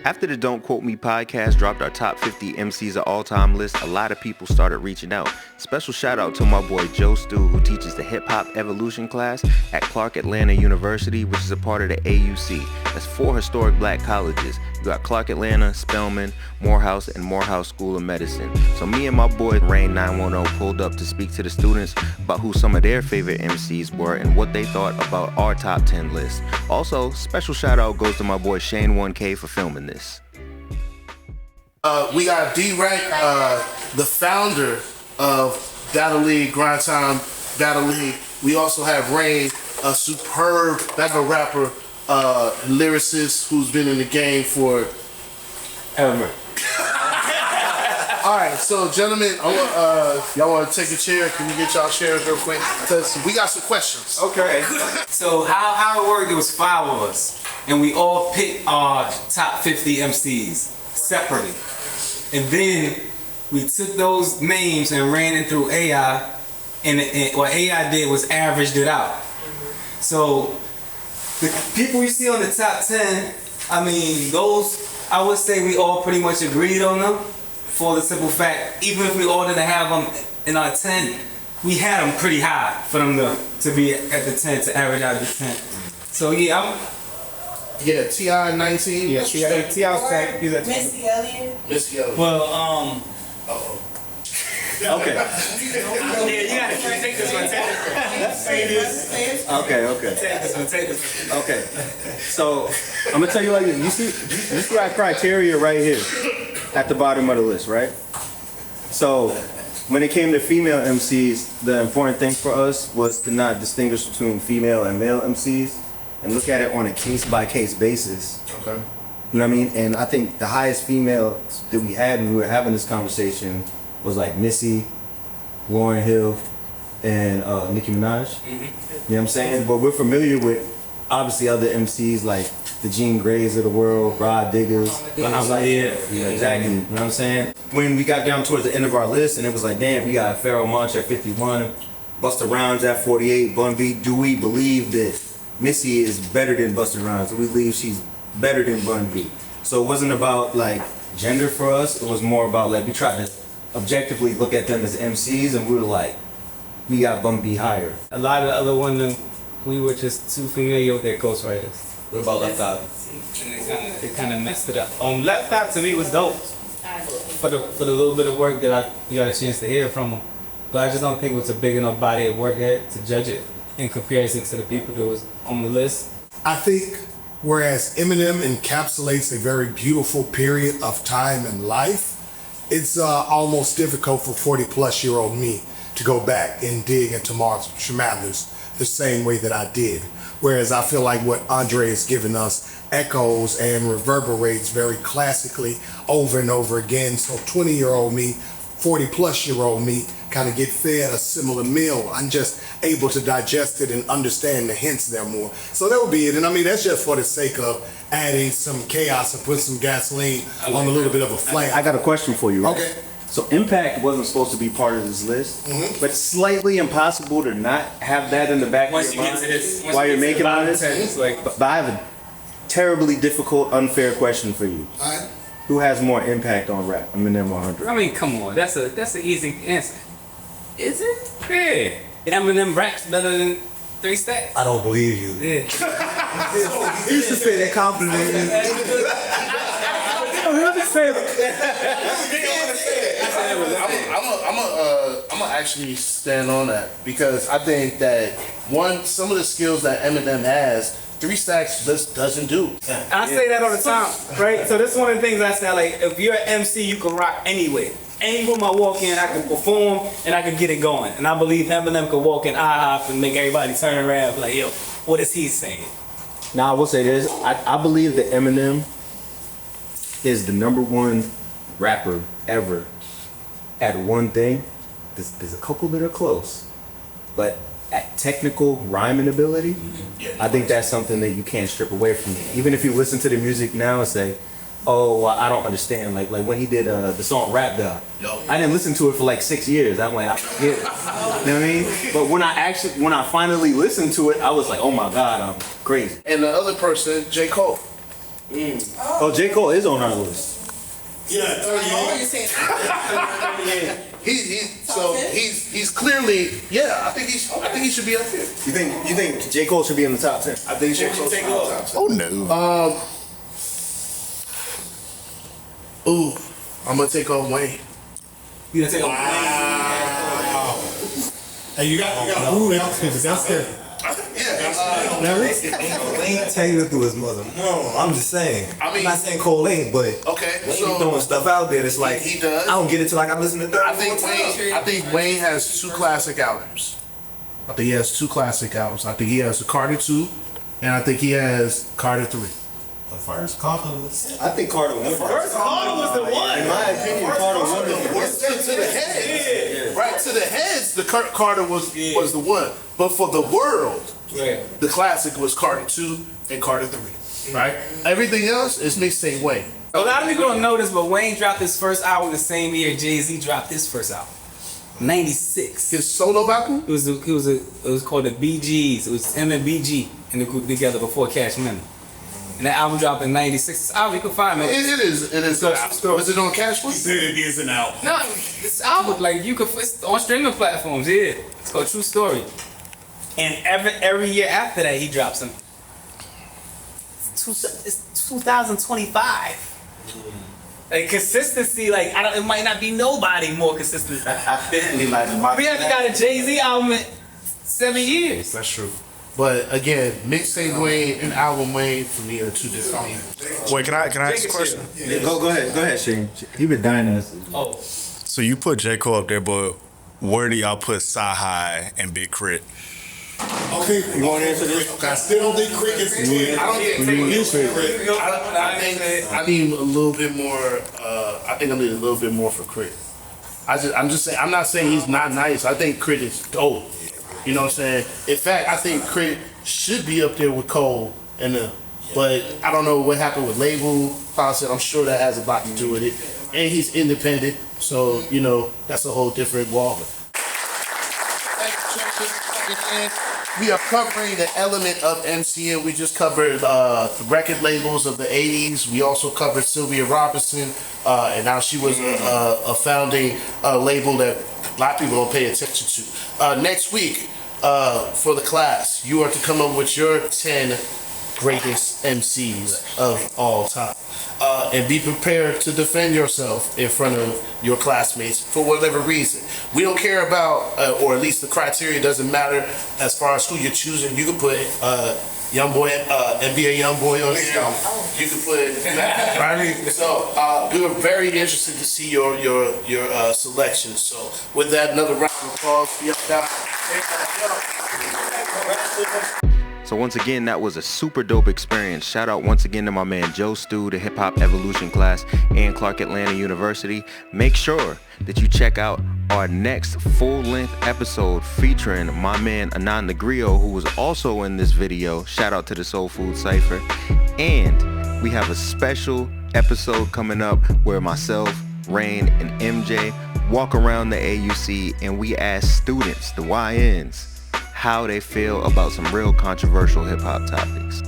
After the Don't Quote Me podcast dropped our top 50 MCs of all time list, a lot of people started reaching out. Special shout out to my boy Joe Stu, who teaches the Hip Hop Evolution class at Clark Atlanta University, which is a part of the AUC. That's 4 historic black colleges. You got Clark Atlanta, Spelman, Morehouse, and Morehouse School of Medicine. So me and my boy Rain 910 pulled up to speak to the students about who some of their favorite MCs were and what they thought about our top 10 list. Also, special shout out goes to my boy Shane 1K for filming this. We got Drect, the founder of Battle League, Grind Time Battle League. We also have Rain, a superb battle rapper, lyricist who's been in the game for ever. All right, so gentlemen, y'all want to take a chair? Can we get y'all chairs real quick? Because we got some questions. Okay. So how it worked, it was 5 of us, and we all picked our top 50 MCs separately. And then we took those names and ran it through AI, and what AI did was averaged it out. So the people you see on the top 10, I mean, those, I would say we all pretty much agreed on them, for the simple fact, even if we all didn't have them in our 10, we had them pretty high for them to be at the 10, to average out of the 10. So yeah, Yeah, T.I. 19. Yeah, T.I.'s 10. He's at 20. Missy Elliott. Missy Elliott. Well, Okay. Yeah, you gotta take this one. Take this. Okay. Take this one. Okay. So I'm gonna tell you like this. You see our criteria right here at the bottom of the list, right? So when it came to female MCs, the important thing for us was to not distinguish between female and male MCs and look at it on a case-by-case basis. Okay. You know what I mean? And I think the highest female that we had when we were having this conversation was like Missy, Lauryn Hill, and Nicki Minaj. You know what I'm saying? But we're familiar with obviously other MCs like the Jean Greys of the world, Rod Diggers. Yeah, exactly. You know what I'm saying? When we got down towards the end of our list and it was like, damn, we got Pharoah Monch at 51, Busta Rhymes at 48, Bun B, do we believe that Missy is better than Busta Rhymes? Do we believe she's better than Bun B? So it wasn't about like gender for us, it was more about like we tried to objectively look at them as MCs and we were like, we got Bun B higher. A lot of the other ones, we were just too familiar with their ghostwriters. What about Left Eye? And they kind of messed it up. Left Eye to me was dope for the little bit of work that you got a chance to hear from them. But I just don't think it was a big enough body of work yet to judge it in comparison to the people that was on the list. I think whereas Eminem encapsulates a very beautiful period of time and life, it's almost difficult for 40-plus-year-old me to go back and dig into Marshall Mathers the same way that I did. Whereas I feel like what Andre has given us echoes and reverberates very classically over and over again. So 20-year-old me, 40-plus-year-old me kind of get fed a similar meal. I'm just able to digest it and understand the hints there more. So that would be it. And I mean, that's just for the sake of adding some chaos and put some gasoline on a little bit of a flame. I got a question for you. Right? Okay. So Impact wasn't supposed to be part of this list, but it's slightly impossible to not have that in the back of your mind while you're making all this. But I have a terribly difficult, unfair question for you. All right. Who has more impact on rap? Eminem 100. I mean, come on, that's an easy answer. Is it? Yeah. Eminem raps better than 3 Stacks. I don't believe you. Yeah. You used to say that confidently. I'm gonna actually stand on that because I think that some of the skills that Eminem has, 3 Stacks just doesn't do. I say that all the time, right? So this is one of the things I say, like, if you're an MC, you can rock anywhere. Any room I walk in, I can perform and I can get it going. And I believe Eminem could walk in IHOP and make everybody turn around and be like, yo, what is he saying? Now I will say this, I believe that Eminem is the #1 rapper ever at one thing. There's a couple that are close, but at technical rhyming ability, I think that's something that you can't strip away from me. Even if you listen to the music now and say, oh, well, I don't understand. Like when he did the song Rap God, I didn't listen to it for like 6 years. I'm like, I get it. You know what I mean? But when I finally listened to it, I was like, oh my God, I'm crazy. And the other person, J. Cole. Oh, J. Cole is on our list. Yeah, 38. Oh, you're saying He's clearly, I think he should be up here. You think J. Cole should be in the top 10? I think J. Cole should be in the top 10. Oh no. I'm gonna take off Wayne. You gonna take a Hey, you got to move that because that's it. Wayne Taylor through his mother. No, I'm just saying. I'm not saying Cole ain't, but Okay, Wayne so throwing stuff out there that's like he does. I don't get it till like I listen to 30 I think Wayne has 2 classic albums. I think he has 2 classic albums. I think he has the Carter 2, and I think he has Carter 3. The first Carter was. I think Carter won. First Carter was the one. In my opinion, Carter won. To the heads, right to the heads. The Carter was the one, but for the world, the classic was Carter 2 and Carter 3. Right. Everything else is mixtape Wayne. A lot of people don't know this, but Wayne dropped his first album the same year Jay-Z dropped his first album. 96. His solo album. It was called the BGs. It was him and BG in the group together before Cash Money. And that album dropped in 96. This album you can find, man. It is. Was it on Cash Money? It is an album. No, this album, like it's on streaming platforms, yeah. It's called True Story. And every year after that, he drops them. It's 2025. Like consistency, like it might not be nobody more consistent than we haven't got a Jay-Z album in 7 years. That's true. But again, mixtape Wayne and album Wayne for me are 2 different things. Wait, can I ask a question? Yeah, go ahead, Shane. You been dying to us. Oh, So you put J. Cole up there, but where do y'all put Sci-Hi and Big Crit? Okay, You want to answer this? I still don't think Crit is good. I don't think I need a little bit more. I think I need a little bit more for Crit. I'm just saying. I'm not saying he's not nice. I think Crit is dope. You know what I'm saying? In fact, I think Crit should be up there with Cole but I don't know what happened with label policy. I'm sure that has a lot to do with it. And he's independent, so that's a whole different ballgame. We are covering the element of MCN. We just covered the record labels of the 80s. We also covered Sylvia Robinson, and now she was a founding label that a lot of people don't pay attention to. Next week, for the class, you are to come up with your 10 greatest MCs of all time. And be prepared to defend yourself in front of your classmates for whatever reason. We don't care about, or at least the criteria doesn't matter as far as who you're choosing. You can put Youngboy, NBA Youngboy on there. You can put, right? So we were very interested to see your selections. So with that, another round of applause. So once again, that was a super dope experience. Shout out once again to my man Joe Stu, the Hip Hop Evolution class, and Clark Atlanta University. Make sure that you check out our next full-length episode featuring my man Anand Negrio, who was also in this video. Shout out to the Soul Food Cypher. And we have a special episode coming up where myself, Rain, and MJ walk around the AUC and we ask students, the YNs, how they feel about some real controversial hip-hop topics.